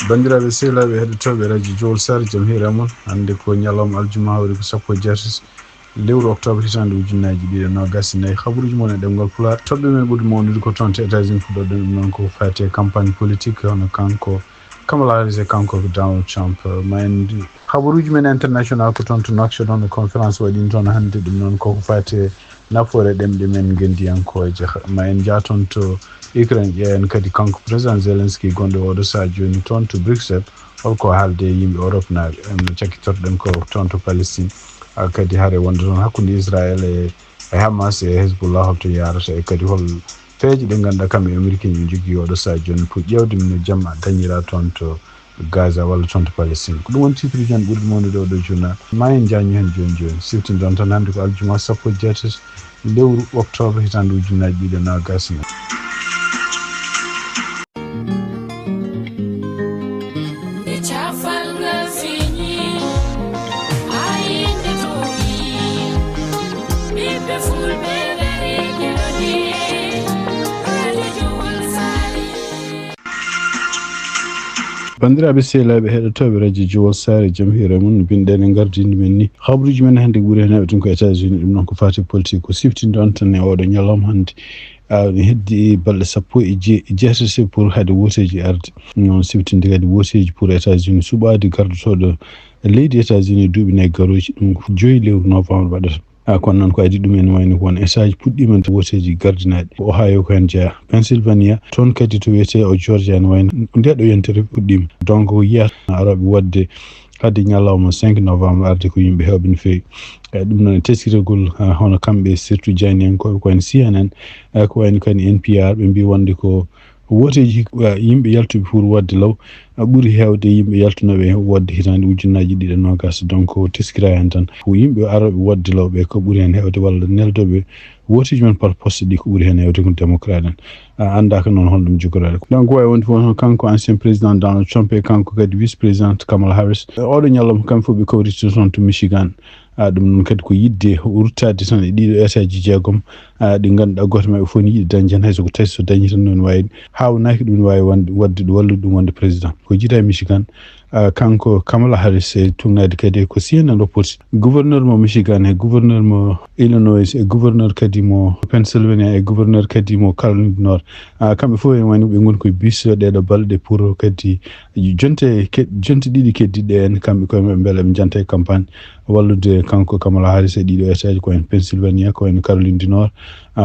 Bandiraɓe sehlaɓe heɗotoɓe radio Jowol Sare jaam hiire mon hande ko ñalawma aljuma hawri ko 17 lewru octobre hitande ujunnaji 2024 habaruji mon e ɗemgal Pulaar toɓɓe men ɓuri mawnude ko toon to États-Unis fuɗɗoɗen ɗum noon ko fati campagne politique hono kanko Kamala Harris e kanko ko Donald Trump ma en habaruji men international ko toon to Nouakchott hono conférence waɗino toon hande ɗum noon koko fati nafoore ɗemɗe men gendiyankoje ma en jaa toon to Ukraine ƴeewen kadi kanko président Zelensky gonɗo oɗo saha joni toon to Bruxelles holko haalde yimɓe Europe naaɓe no cakkitorɗen ko toon to Palestine kadi haare wonde toon hakkude Israël e Hamas e Hezbollah holto yarata e kadi hol feeje ɗe ngannduɗaa kamɓe Américain ɓe jogii oɗo saha joni pour ƴeewde no jamma dañira toon to Gaza walla toon to Palestine ko ɗum woni titre jan ɓurɗo mawnude oɗo journal ma en jañu hen joni siftinde ɗon tan hannde ko aljuma 17 lewru octobre hitande ujunnaji 2024. bandiraɓe sehlaɓe heɗotoɓe radio Jowol Sare jaam hiire mon no binɗen e gardinde men ni habaruji men hannde ɓuuri hen heɓe tun ko États-Unis ɗum noon ko fati politique ko siftinde on tan e oɗo ñalawma hannde ne heddi balɗe 17 pour haade woteji arde noon siftinde kadi woteji pour États-Unis suɓade gardotoɗo leydi États-Unis duuɓi nayyi garoji ɗum ko 5 lewru novembre waɗata kono noon ko adi ɗumen wayno won esaji puɗɗima woteji gardinaɗi Ohio ko hen jeeya Pennsylvania toon kadi to wiyete o Georgia ne wayno ndeɗo yontere puɗɗima donc yiyata aroɓe wadde hadde ñalawma 5 novembre arde ko yimɓe hewɓe no fewi ɗum noon e teskitagol hono kamɓe surtout jayniyankoɓe ko wayno CNN ko wayno kadi NPR ɓe mbi wonde ko woteji yimɓe yaltuɓe pour wadde law ɓuuri hewde yimɓe yaltunoɓe wadde hitande ujunnaji 2024 donc teskira hen tan ko yimɓe aroɓe wadde law ɓe ko ɓuuri hen hewde walla neldoɓe woteji men par poste ɗi ko ɓuuri hen hewde ko démocrate en andaka noon holɗum jogorade donc wawi wonde fof kanko ancien président Donald Trump e kanko kadi vice présidente Kamala Harris oɗo ñalawma kamɓe fof ɓe kawriti toon to Michigan ɗum noon kadi ko yidde ruttade tan e ɗiɗo étaji jeegom ɗi ngannduɗaa goto maɓɓe fof ne yiɗi dañde tan hayso ko tawi so dañi tan noon wawi hawnaki ɗum ne wawi wadde ɗum wallude ɗum wonde président ko jiita e Michigan kanko Kamala Harris e tugnade kadi ko CNN reporti gouverneur mo Michigan e gouverneur mo Illinois e gouverneur kadi mo Pennsylvania e gouverneur kadi mo Caroline du Nord kamɓe fof en wayno ɓe goni koye biso ɗeɗo balɗe pour kadi jonte ɗiɗi keddiɗe en kamɓe koye maɓɓe beele ɓe janta e campagne wallude kanko Kamala Harris e ɗiɗo étaji ko wayno Pennsylvania ko wayno Caroline du Nord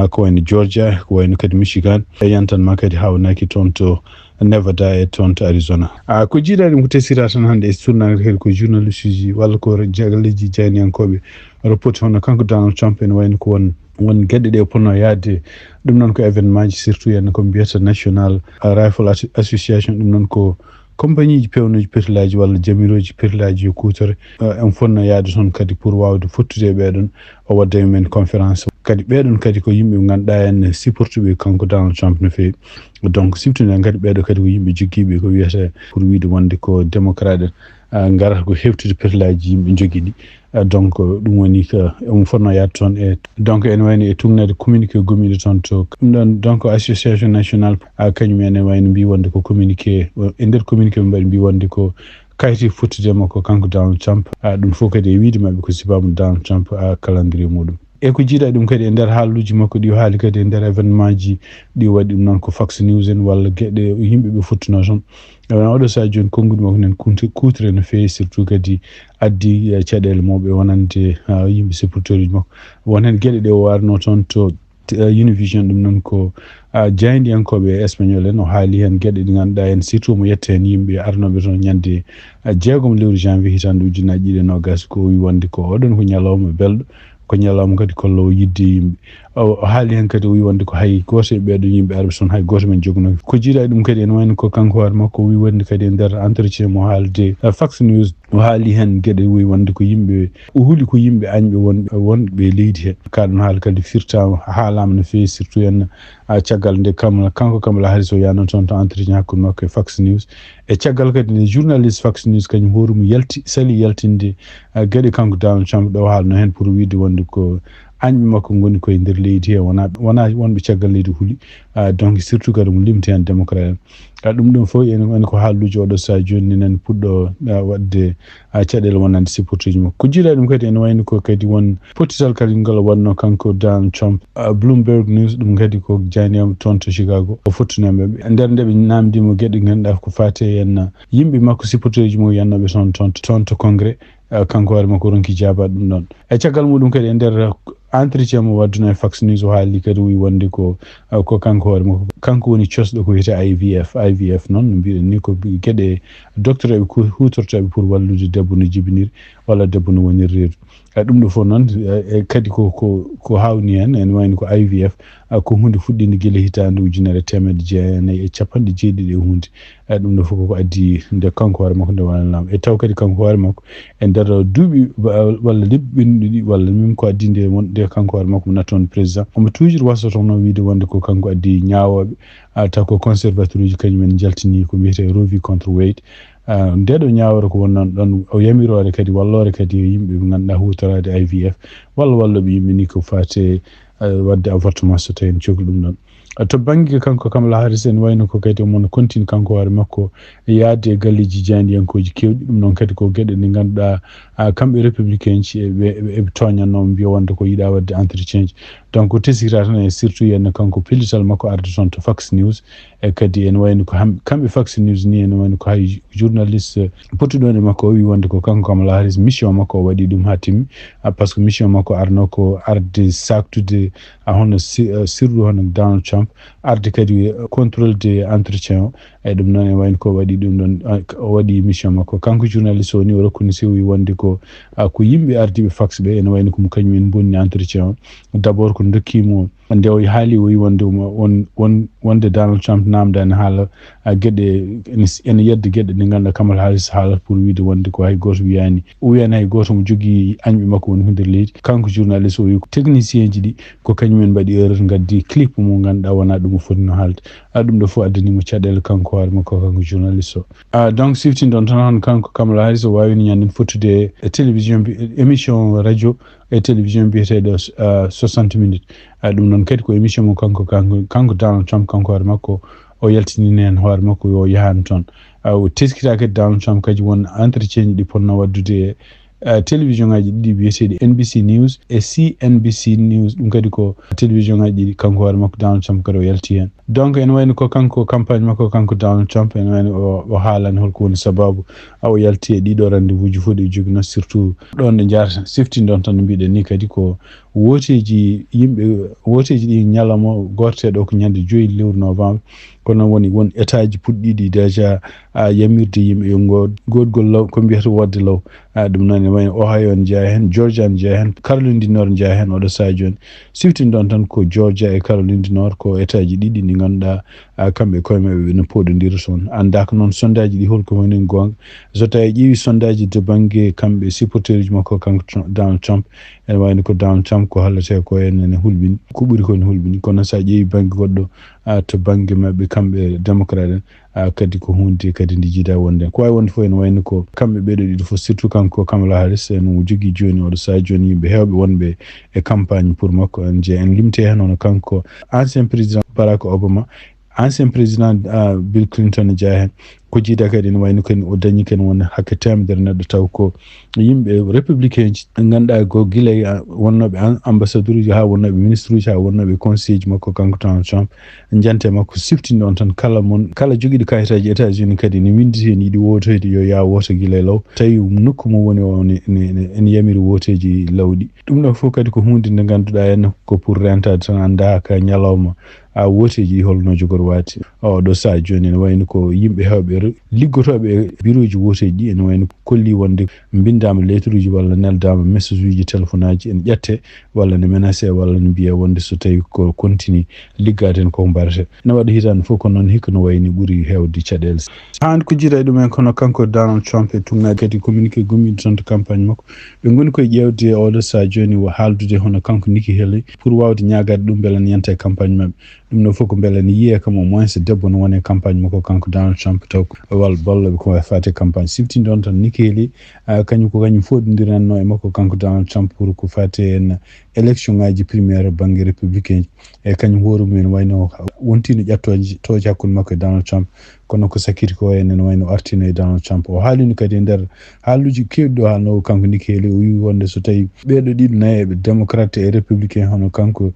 ko wayno Georgia ko wayno kadi Michigan e yantanma kadi hawnaki toon to Nevada e toon to Arizona ko jiiɗa ɗum ko teskira tan hannde e tournage kadi ko journaliste uji walla ko jagaleji jayniyankoɓe reporti hono kanko Donald Trump ene wayno ko won gueɗe ɗe ponno yaade ɗum noon ko événement ji surtout henna ko mbiyata National Rifle Association ɗum noon ko compagnie ji pewnoji pételaji walla jamiroji pételaji yo kutore en fonno yaade toon kadi pour wawde fottude e ɓeɗon o wadda men conférence kadi ɓeɗon kadi ko yimɓe ganduɗa en supportuɓe kanko Donald Trump no fewi donc siftinde kadi ɓeɗo kadi ko yimɓe jogguiɓe ko wiyata pour wiide wonde ko démocrate en garata ko hewtude pételaji yimɓe jogui ɗi donc ɗum woni ko on fonno yaade toon e donc ene wayno e tugnade communiqué gomiɗo toon to ɗum ɗon donc association nationale kañum ene wayno mbi wonde ko communiqué e nder communiqué ɓe mbaɗi mbi wonde ko kayti fottudema ko kanko Donald Trump ɗum fof kadi e wiide mabɓe ko sibama Donald Trump calendrier muɗum e ko jiiɗa ɗum kadi e nder haaluji makko ɗi haali kadi e nder événement ji ɗi waɗi ɗum noon ko Fox News en walla gueɗe yimɓe ɓe fottuno toon oɗo saha joni konngudi makko nen kuutere no fewi surtout kadi addi caɗele mawɓe wonande yimɓe supporteur uji makko won hen gueɗe ɗe o warno toon to Univision ɗum noon ko jaydiyankoɓe espagnol en o haali hen gueɗe ɗi ganduɗa en surtout mo yetta hen yimɓe arnoɓe toon ñande 6 lewru janvier hitande ujunnaji 2024 ko wi wonde ko oɗon ko ñalawma belɗo ko ñalawma kadi kollowo yidde yimɓe o haali hen kadi o wi wonde ko hay goto e ɓeɗo yimɓe arɓe toon hay goto men jogno ko jiiɗa ɗum kadi ene wayno ko kanko hoore makko o wi wonde kadi e nder entretien mo haalde Fox News o haali hen gueɗe wi wonde ko yimɓe o huuli ko yimɓe añɓe wonɓe leydi he kaɗum haala kadi firtama haalama no fewi surtout en caggal nde kanko Kamala Harris o yano toon to entretien hakkude makko e Fox News e caggal kadi ne journaliste Fox News kañum hoorimo sali yaltinde gueɗe kanko Donald Trump ɗo haalno hen pour wiide wonde wonde ko añɓe makko ngoni koye nder leydi he wona wonɓe caggal leydi huuli donc surtout kadi mo limti hen démocrate en ɗum ɗon fof ene ko haalluji oɗo sa joni nani puɗɗo wadde caɗele wonande supporter ji makko ko jiiɗa ɗum kadi ene wayno ko kadi won potital kadi ngal wanno kanko Donald Trump Bloomberg News ɗum kadi ko janiyama toon to Chicago o fottunaɓeɓe nder nde ɓe namdimo gueɗe ganduɗa ko fate henna yimɓe makko supporter ji mum yannoɓe toon to congrès kanko hoore makko ronki jabade ɗum ɗon e caggal muɗum kadi e nder entretien mo wadduna e Fox News o haali kadi wi wonde ko kanko hoore makko kanko woni cosɗo ko wiyete IVF noon no mbiɗen ni ko gueɗe docteur eɓe hutortoɓe pour wallude debbo no jibiniri walla debbo no woni reedu ɗum ɗo fof noon kadi ko hawni hen ene wayno ko IVF ko hunde fuɗɗinde guila hitande 1990 e hunde ɗum ɗo fof koko addi nde kanko hoore makko nde wananama e taw kadi kanko hoore makko e nder duuɓi walla lebbi walla min ko addi nde kanko hoore makko mo nattoon président omo toujours wasotono wiide wonde ko kanko addi ñawoɓe taw ko conservateur uji kañumen jaltini ko wiyete Roe v contre Wade ndeɗo ñawore ko wonnon ɗon o yamirore kadi wallore kadi yimɓe ɓe ganduɗa hutorade IVF walloɓe yimɓe ni ko fate wadde avortement so tawi en cohli ɗum ɗon to banggue kanko Kamala Harris en wayno ko kadi omono continue kanko hoore makko yaade e galleji jandiyankoji kewɗi ɗum noon kadi ko gueɗe ɗe ganduɗa kamɓe républicain ji eɓe toñannomo mbiya wonde ko yiiɗa wadde entretien ji donc ko tesira tan e surtout yenno kanko pellital makko arde toon to Fox News e kadi en wayno ko kamɓe Fox News ni en wayno ko hay journaliste pottuɗon e makko o wi wonde ko kanko Kamala Harris mission makko o waɗi ɗum ha timmi par ce que mission makko arno ko arde saktude hono sirru hono Donald Trump arde kadi contrôle de entretien o e ɗum noon e wayno ko waɗi ɗum ɗon o waɗi mission makko kanko journaliste o ni o rokkuni sewi wonde ko yimɓe ardiɓe Fox ɓe ene wayno komo kañum en bonni entretien o d' abord ko dokkimo nde o haali o wi wonde wonde Donald Trump namda ene haala gueɗe ene yedde gueɗe ɗe ganduɗa Kamala Harris haala pour wiide wonde ko hay goto wiyani hay goto mo jogui añɓe makko woni hunde leydi kanko journaliste o wi technicien ji ɗi ko kañumen mbaɗi erreur gaddi clip mo ganduɗa wona ɗum o foti no haalde ɗum ɗo fof addanimo caɗele kanko hoore makko kanko journaliste o donc siftin ɗon tan hono kanko Kamala Harris o wawino ñanden fottude e télévision émission radio e télévision mbiyeteɗo 60 minutes ɗum noon kadi ko émission mo kanko Donald Trump kanko hoore makko o yaltinini hen hoore makko yo yahani toon o teskita kadi Donald Trump kadi won entretien ji ɗi ponno waddude télévision ngaji ɗiɗi biyeteɗi NBC News e CNBC News ɗum kadi ko télévision ngaji ɗiɗi kanko hoore makko Donald Trump kadi o yalti hen donc ene wayno ko kanko campagne makko kanko Donald Trump ene wayno o haalani holko woni sababu o yalti e ɗiɗo rendez-vous ji fof ɗi joguino surtout ɗon ɗe jarata siftin ɗon tan no mbiɗen ni kadi ko woteji ɗi ñalawma gorteɗo ko ñande 5 lewru novembre kono won état ji puɗɗiɗi déjà yamirde yimɓe yo godgol law ko mbiyata wodde law ɗum noon ene wayno Ohio en jeeya hen Georgia en jeeya hen Caroline du Nord jeeya hen oɗo saha joni siftin ɗon tan ko Georgia e Caroline du Nord ko état ji ɗiɗi ɗi ganduɗa kamɓe koye maɓɓe no poɗodira toon anda ko noon sondage ɗi holko woni gonga so tawi ƴeewi sondage to banggue kamɓe supporteur ji makko kanko Donald Trump ene wayno ko Donald Trump ko hollete ko ene hulɓini ko ɓuuri kone hulɓini kono sa ƴeewi banggue goɗɗo to banggue maɓɓe kamɓe démocrate en kadi ko hunde kadi ndi jiida wonde ko wawi wonde fof ene wayno ko kamɓe ɓeɗo ɗiɗo fof surtout kanko Kamala Harris eno jogui joni oɗo saha joni yimɓe hewɓe wonɓe e campagne pour makko en jeeya en limte hen hono kanko ancien président Barack Obama ancien président Bill Clinton jeeya hen ko jiida kadi ene wayno ken o dañi ken won hakke temedere neɗɗo taw ko yimɓe républicain ji ganduɗa ko guila wonnoɓe ambassadeur uji ha wonnoɓe ministre uji ha wonnoɓe conseil ji makko kanko Donald Trump jante makko siftini on tan kala joguiɗo kayitaji États-Unis kadi ne winditi hen yiiɗi wotoyde yo ya woto guila e law tawi nokku mo woni o ene yamiri woteji lawɗi ɗum ɗo fof kadi ko hunde nde ganduɗa henna ko pour rentade tan anda ka ñalawma woteji holno jogori wati ɗo saha joni ene wayno ko yimɓe hewɓe liggotoɓe e bureau ji woteji ɗi ene wayno kolli wonde bindama lettre uji walla neldama message uji téléphone aji ene ƴette walla ne menacé walla ne mbiya wonde so tawi ko continue liggade hen koko mbarate ene waɗa hitande fof ko noon hikka no wayni ɓuuri hewde caɗele hande ko jiiɗa e ɗumen kono kanko Donald Trump e tugnaji kadi communiqué gommiɗo toon to campagne makko ɓe goni koye ƴewde oɗo saha joni haaldude hono kanko Nikki Haley pour wawde ñagade ɗum beele ne yanta e campagne mabɓe ɗum ɗo fof ko beele ne yiiye kam au moins debbo no wone campagne makko kanko Donald Trump taw wal bolle ko fate campagne siftin don tan nikeli kanyum ko kanyum fodindiranno e makko kanko Donald Trump pour ko fate en élection ngaji primaire bangi républicain e kanyum horu men wayno wontino ƴattoji to jakun makko Donald Trump kono ko sakiti ko en wayno artino e Donald Trump o haalino kadi nder haaluji kewɗo haalno kanko nikeli o wi wonde so tawi ɓeɗo ɗiɗo nayeɓe démocrate et républicain hono kanko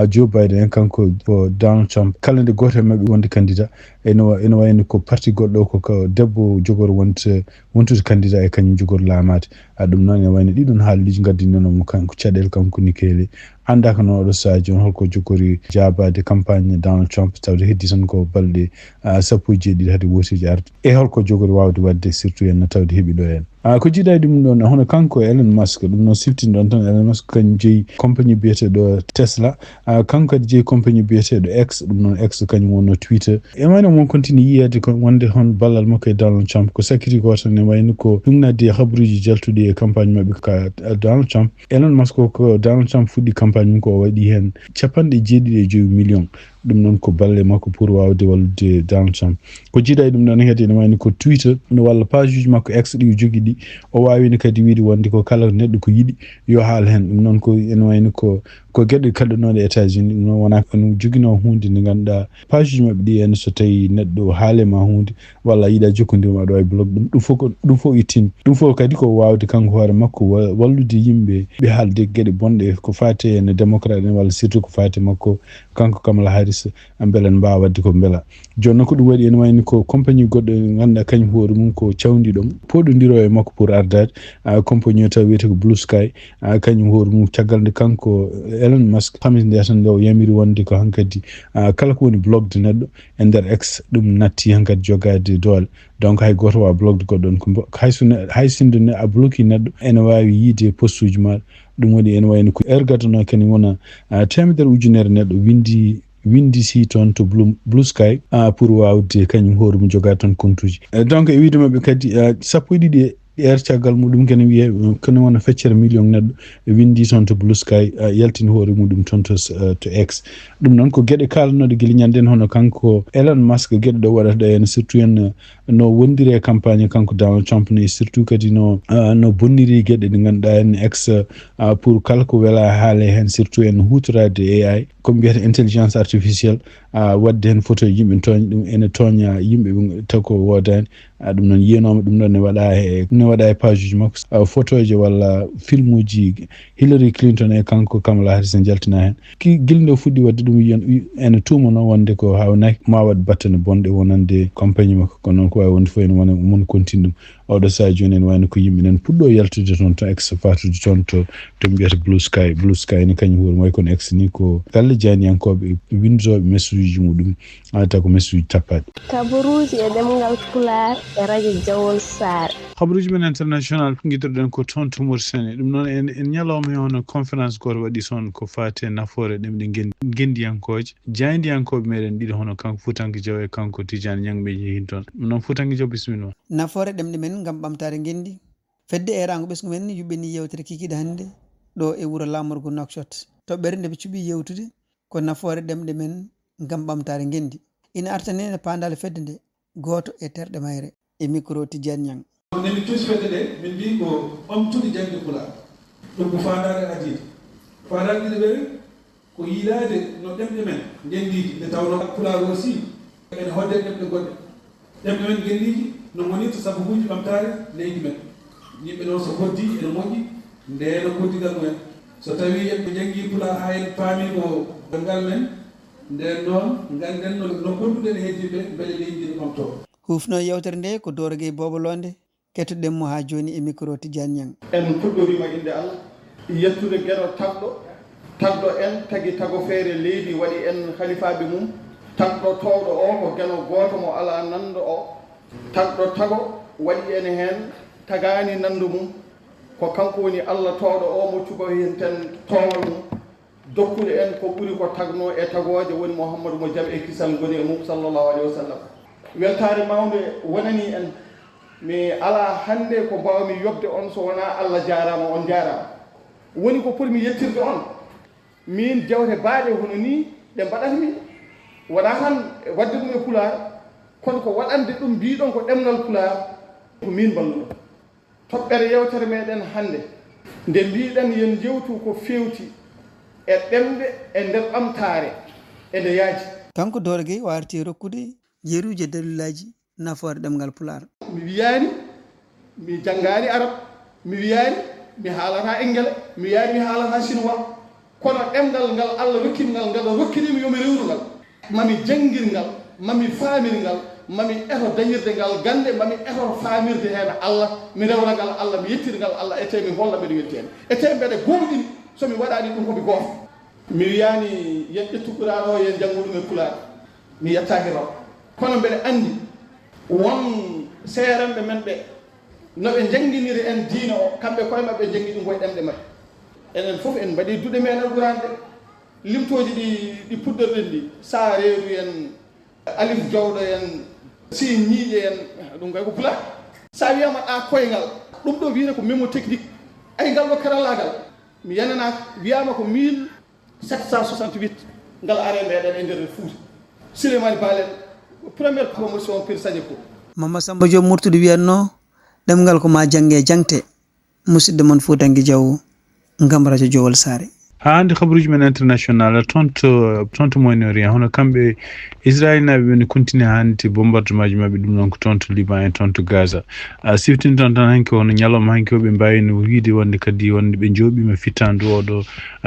Joe Biden en kanko ko Donald Trump kala nde goto e mabɓe wonde candidat ene wayno ko parti goɗɗo ko debbo jogor wontude candidat e kañum jogor laamade ɗum noon ene wayno ɗiɗon haaliji gaddinonomo kanko caɗele kanko nikeli anda ko noon oɗo sahaji on holko jogori jabade campagne Donald Trump tawde heddi tan ko balɗe sappo e jeeɗiɗi hade wotiji arde e holko jogori wawde wadde surtout en tawde heeɓi ɗo en ko jiiɗa ɗum ɗon hono kanko Elon Musk ɗum noon siftin ɗon tan Elon Musk kañum jeeyi compagnie biyeteɗo Tesla kanko kadi jeeyi compagnie biyeteɗo X ɗum noon X kañum wonno Twitter e wayno mon continue yiyede ko wonde hon ballal makko e Donald Trump ko sakiti ko tan ne wayno ko ɗumnadde habaruji jaltuɗi e campagne mabɓe ka Donald Trump Elon Musk ko Donald Trump fuɗɗi campagne mum ko o waɗi hen 75 million ɗum noon ko balle makko pour wawde wallude Donald Trump ko jiiɗa e ɗum ɗon kadi ne wayno ko Twitter no walla page uji makko X ɗi jogui ɗi o wawino kadi wiide wonde ko kala neɗɗo ko yiɗi yo haal hen ɗum noon ko ene wayno ko gueɗe kalɗunoɗe États-Unis ɗum noon wona ene joguino hunde nde ganduɗa page uji mabɓe ɗi ene so tawi neɗɗo haalema hunde walla yiiɗa jokkodirma ɗo e blog ɗum fof ittin ɗum fof kadi ko wawde kanko hoore makko wallude yimɓe ɓe haalde gueɗe bonɗe ko fate ene démocrate en walla surtout ko fate makko kanko Kamala Harris beele en mbawa wadde ko beela joni noon ko ɗum waɗi ene wayni ko compagnie goɗɗo ganduɗa kañum hoore mum ko cawdiɗom poɗodiro e makko pour ardade compagnie o taw wiyete ko Blue Sky kañum hoore mum caggal nde kanko Elon Musk hamis nde tan nde o yamiri wonde ko hankkadi kala ko woni blogde neɗɗo e nder X ɗum natti hankkadi jogade doole donc hay goto wawa blogde goɗɗon ko hay sinde a bloqué neɗɗo ene wawi yiide poste uji maɗa ɗum waɗi ene wayno ko ergatano kene wona temedere ujunere neɗɗo windi si toon to Blue Sky pour wawde kañum hoore mum jogade toon compte uji donc e wiide mabɓe kadi sappo e ɗiɗi caggal muɗum kene wiye kono wona feccere million neɗɗo windi toon to Blue Sky yaltini hoore muɗum toon to X ɗum noon ko gueɗe kalanoɗe guila ñanden hono kanko Elon Musk gueɗe ɗo waɗata ɗo hen surtout en no wondiri e campagne kanko Donald Trump ni surtout kadi no bonniri gueɗe ɗe ganduɗa hen X pour kala ko wela haale hen surtout en hutorade AI koɓe mbiyata intelligence artificielle wadde hen photo yimɓe toña ɗum ene toña yimɓe taw ko wodani ɗum noon yiyanoma ɗum ɗon ne waɗa e page uji makko photo je walla film uji Hillary Clinton e kanko Kamala Harris en jaltina hen guilnde o fuɗɗi wadde ɗum wiyon ene tumano wonde ko hawnaki ma waɗ battane bonɗe wonande compagnie makko kono noon ko wawi wonde fof ene wona mon continue ɗum oɗo saha joni en wayno ko yimɓe nen puɗɗo yaltude toon to X fatude toon to mbiyata Blue Sky ne kañum hoore way kono X ni ko galle janiyankoɓe windotoɓe message uji muɗum taw ko message uji tappaɗe kabaruji e ɗemgal Pulaar e radio Jawol Sare habaruji men international guidirɗen ko toon to Mauritanie ɗum noon en ñalawma hono conférence goto waɗi toon ko fate nafoore ɗemɗe gendiyankoje jaydiyankoɓe meɗen ɗiɗi hono kanko Fuutanke Diaw e kanko Tidiane Niang jeehin toon ɗum noon Fuutanke Diaw bisimilla nafoore ɗemɗe men gam ɓamtare gendi fedde e rango ɓesgu men yuɓɓeni yewtere kikiɗe hannde ɗo e wuuro lamorgo Nouakchott to ɓernde ɓe cuɓi yewtude ko nafoore ɗemɗe men gam ɓamtare gendi ina artanene pandal fedde nde goto e terɗe mayre e micro Tidiane Niang nemi tus fedde ɗe min mbi ko ɓamtude jangde Pulaar ɗum ko fandare adide fandare ɗiɗi ɓe ko yiilade no ɗemɗe men gendiji nde tawno Pulaar aussi ene hodde ɗemɗe goɗɗe ɗemɗe men gendiji no woni to sababuji ɓamtare leydi men yimɓe noon so hoddi ene moƴƴi ndeno koddigal mumen so tawi ɓe janggi Pulaar ha en paami ko ngal men nden noon ganden no gonduɗen heddiɓe beele leydi ndi ɓamto hufno yewtere nde ko Dorogui Bobolonde kettoɗen mo ha joni e micro Tidiane Niang en puɗɗorima inde Allah yettude gueɗo tagɗo en tagui tago feere leydi waɗi en khalifaɓe mum tagɗo towɗo o ko gueno goto mo ala nanɗo o tagɗo tago waɗi en hen tagani nandu mum ko kanko woni Allah towɗo o mo cuɓo hen ten towal mum dokkude en ko ɓuuri ko tagno e tagoje woni Mouhammadou mo jaɓe e kisal goni e mum sallllahu alayhi wa sallam weltare mawde wonani en mi ala hande ko mbawmi yobde on so wona Allah jarama on jarama woni ko pour mi yettirde on min jawte baaɗe hono ni ɗe mbaɗatmi wona tan wadde ɗum e Pulaar kono ko waɗande ɗum mbiɗon ko ɗemngal Pulaar ko min balluɗo toɓɓere yewtere meɗen hannde nde mbiɗen yen jewtu ko fewti e ɗemɗe e nder ɓamtare e nde yaaji. kanko Doro Gueye warti rokkude yeruji dalilaji nafoore ɗemgal Pulaar. mi wiyani mi janngani arab, mi wiyani mi haalata engele, mi wiyani mi haalata chinois, kono ɗemgal ngal Allah rokkingal ngal rokkinimi yomi rewru ngal, mami janngir ngal, mami faamir ngal, mami eto dañirde ngal gande, mami eto faamirde heen Allah, mi rewra ngal Allah, mi yettir ngal Allah, ete mi holla mbeɗo weltene ete mbeɗa gomɗini somi waɗani ɗum komi goto. mi wiyani yen ƴettu Pulaar o yen janngu ɗum e Pulaar, mi yettaki raw, kono mbeɗa andi won seeranɓe men ɓe no ɓe jangguiniri en diina o, kamɓe koye mabɓe janggi ɗum koye ɗemɗe mabɓe. enen fof en mbaɗi duɗe men alqurande limtoji ɗi puddorɗen ɗi, sa reedu en alif jawɗo en sin ñiiƴe en, ɗum kay ko Pulaar. sa wiyama ɗa koyngal ɗum ɗo wiyete ko mémotechnique, ay ngal ɗo karallagal mi yanana wiyama ko 1768 ngal are meɗen e nder Fouta, Souleymane Balen première promotion pir sañe ko Mama Samba Diop Murtude wiyatno ɗemgal ko ma jangge jangte. musidɗo mon Foutangue Diaw ngam radio Jowol Sare. ha hande habaruji men international tonto moynori hono kamɓe Israel naɓe ɓe ne continue hande bombardement ji mabɓe ɗum noon ko tonto Liban e tonto Gaza siftin ton tan hanki hono ñalawma hanki ɓe mbawino wiide wonde kadi wonde ɓe jooɓima fittandu oɗo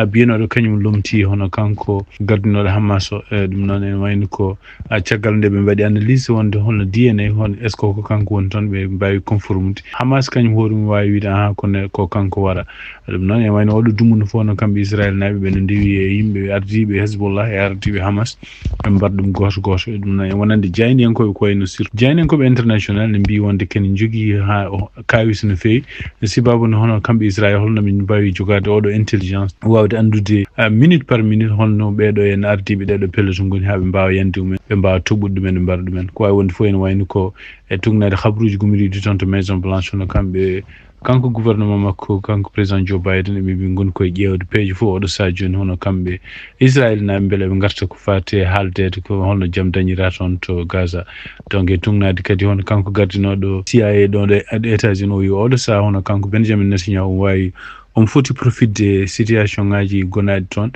biyanoɗo kañum lomti hono kanko gardinoɗo Hamas o ɗum noon en wayno ko caggal nde ɓe mbaɗi analyse wonde holno DNA hono est ce que ko kanko woni toon ɓe mbawi conformude Hamas kañum hoorumi wawi wiide aha ko kanko wara ɗum noon en wayno oɗo dumuno fof no kamɓe Israel naɓe ɓe ne ndewi e yimɓe ardiɓe Hezbollah e ardiɓe Hamas ɓe mbaɗa ɗum goto goto ɗum noon en wonande jayniyankoɓe ko wayno surtout jayniyankoɓe international ne mbi wonde ken jogui ha kawis no fewi sibabu no hono kamɓe Israel holno min mbawi jogade oɗo intelligence wawde andude minute par minute holno ɓeɗo en ardiɓe ɗeɗo peloton goni ha ɓe mbawa yande ɗumen ɓe mbawa toɓɓude ɗumen ɓe mbaɗa ɗumen ko wawi wonde fof ene wayno ko e tugnade habruji gumiriɗi toon to Maison Blanche hono kamɓe kanko gouvernement makko kanko président Joe Biden ɓe goni koye ƴewde peeje fof oɗo saha joni hono kamɓe Israel naɓe beele ɓe garta ko fate haaldede ko holno jaam dañira toon to Gaza donc e tugnade kadi hono kanko gardinoɗo CIA ɗo ɗo États-Unis o wi oɗo saha hono kanko Benjamin Netanyahu wawi on foti profitde situation ngaji gonaɗi toon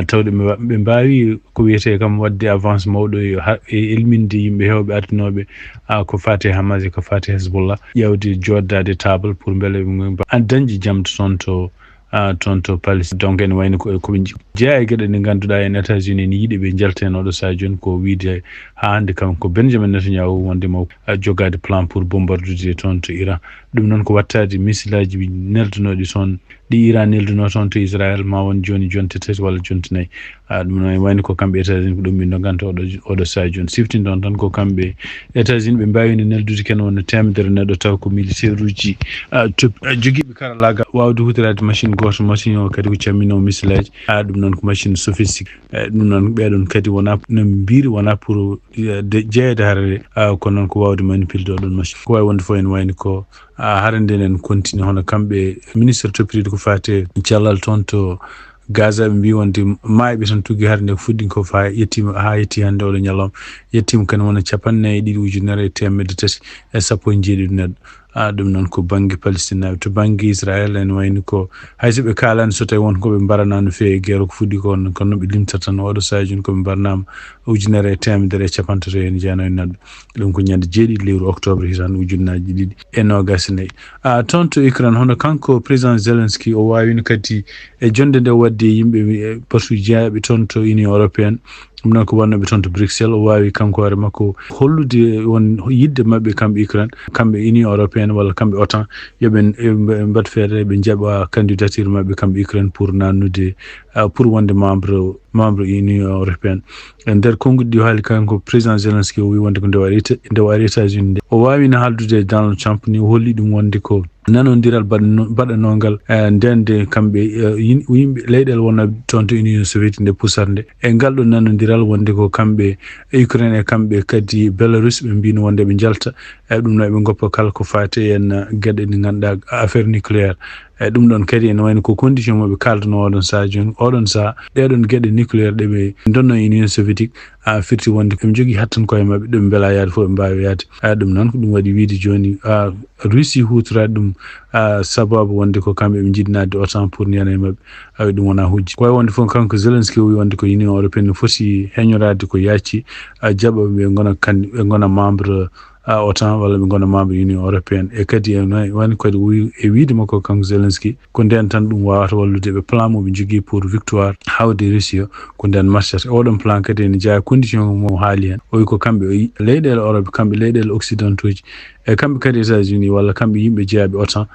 tawde ɓe mbawi ko wiyete kam wadde avance mawɗo e ilminde yimɓe hewɓe ardinoɓe ko fate Hamas e ko fate Hezbollah ƴewde joddade table pour beele ɓe dañƴi jaam toon to Palestine donc ene wayno koɓe jeeya e gueɗe ɗe ganduɗa en États-Unis ne yiiɗi ɓe jalten oɗo saha joni ko wiide ha hande kam ko Benjamin Netanyahu wondema jogade plan pour bombardude toon to Iran ɗum noon ko wattade missilaji neldunoɗi toon ɗi Iran nelduno toon to Israel ma won joni jonte tati walla jonte nayyi ɗum noon wayno ko kamɓe États-Unis ko ɗum min doganta oɗo saha joni siftinɗon tan ko kamɓe États-Unis ɓe mbawino neldude ken wonno temedere neɗɗo taw ko militaire uji joguiɓe karallagal wawde hutorade machine goto machine o kadi ko cammino missilaji ɗum noon ko machine sophistique ɗum noon ɓeɗon kadi wona no mbiri wona pour jeeyede harare ko noon ko wawde manipulde oɗon machine ko wawi wonde fof en wayno ko harande en continue hono kamɓe ministre toppiride ko fate cellal toon to Gaza ɓe mbi wonde mayɓe tan tugui harde nde fuɗɗi ko fa yetti hande oɗo ñalawma yettima kane wona 92,3 e 17 neɗɗo ɗum noon ko banggue Palestine naɓe to banggue Israel en wayni ko hayso ɓe kalani so tawi won koɓe mbarana no fewi guerre ko fuɗɗi ko kono ɓe limtata tan oɗo saha joni koɓe mbarnama 1,194 neɗɗo ɗum ko ñande 7 lewru octobre hitande 2024 toon to Ukraine hono kanko président Zelensky o wawino kadi e jonde nde wadde yimɓe partout jeeyaɓe toon to Union européenne ɗum noon ko wannoɓe toon to Bruxelles o wawi kanko hoore makko hollude won yidde mabɓe kamɓe Ukraine kamɓe Union européenne walla kamɓe OTAN yoɓe mbaɗ feere ɓe jaɓa candidature mabɓe kamɓe Ukraine pour nannude pour wonde membre Union européenne e nder konguɗi ɗi haali kanko président Zelensky o wi wonde ko nde waɗi États-Unis nde o wawino haaldude Donald Trump ni o holli ɗum wonde ko nanodiral baɗanogal ndende kamɓe yimɓe leyɗele wona toon to Union soviétique nde pusar nde e ngal ɗo nanodiral wonde ko kamɓe Ukraine e kamɓe kadi Belarus ɓe mbino wonde ɓe jalta ɗum no ɓe goppa kala ko fate en gueɗe ɗe ganduɗa affaire nucléaire ɗum ɗon kadi ene wayno ko condition moɓe kaldano oɗon sa joni oɗon sa ɗeɗon gueɗe nucléaire ɗe ɓe donno Union soviétique firti wonde ɓe jogui hattan koye mabɓe ɗum beela yaade fof ɓe mbawi yaade ɗum noon ko ɗum waɗi wiide joni Russie hutorade ɗum sababu wonde ko kamɓe ɓe jiɗnade autant pour yana e mabɓe awi ɗum wona hujji koye wonde fof kanko Zelensky o wi wonde ko Union européenne foti heñorade ko yacci jaɓa ɓe gona membre autant walla ɓe gona membre Union européenne e kadi wani kadi e wiide makko kanko Zelensky ko nden tan ɗum wawata wallude ɓe plan mo ɓe jogui pour victoire hawde Russie o ko nden marchata oɗon plan kadi ene jeeya condition mo haali hen o wi ko kamɓe leyɗele Europe kamɓe leyɗele occidentaux ji e kamɓe kadi États-Unis walla kamɓe yimɓe jeeyaɓe autant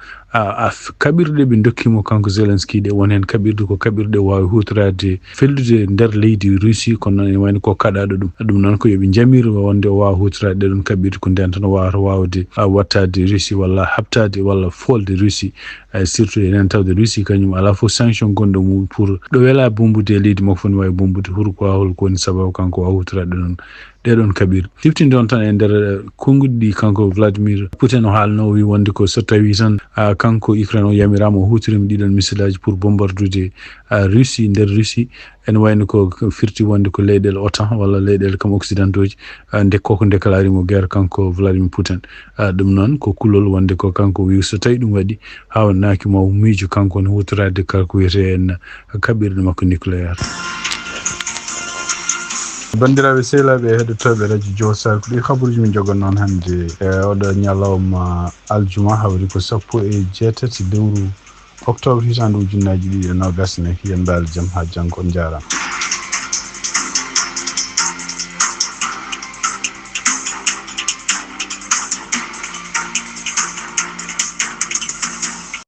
kaɓirɗe ɓe dokkimo kanko Zelensky ɗe won hen kaɓirɗe ko kaɓirɗe wawi hutorade fellude nder leydi Russie kono noon ene wayno ko kaɗaɗo ɗum noon ko yooɓe jamiro wonde o wawa hutorade ɗeɗon kaɓirɗe ko nden tan o wawata wawde wattade Russie walla habtade walla folde Russie surtout enen tawde Russie kañum ala fof sanction gonɗo mum pour ɗo wela bombude leydi makko foni wawi bombude hurko hol ko woni sababu kanko wawa hutorade ɗeɗon kaɓirɗe siftinde on tan e nder konguɗi ɗi kanko Vladimir Putin o haalno o wi wonde ko so tawi tan kanko Ukraine o yamirama o hutorima ɗiɗon missilaji pour bombardude Russie nder Russie ene wayno ko firti wonde ko leyɗele OTAN walla leyɗele kam occidentaux ji koko déclarimo guerre kanko Vladimir Putin ɗum noon ko kulol wonde ko kanko wi so tawi ɗum waɗi hawnaki ma miijo kanko ne hutorade kako wiyete en kaɓirɗe makko nucléaire. bandiraɓe sehlaɓe e heɗotoɓe radio Diosar ko ɗi habaruji min jogon noon hannde e oɗo ñalawma aljuma hawri ko 18 lewru octobre hitande ujunnaji 2024 yen mbaali jaam ha janggo on jarama.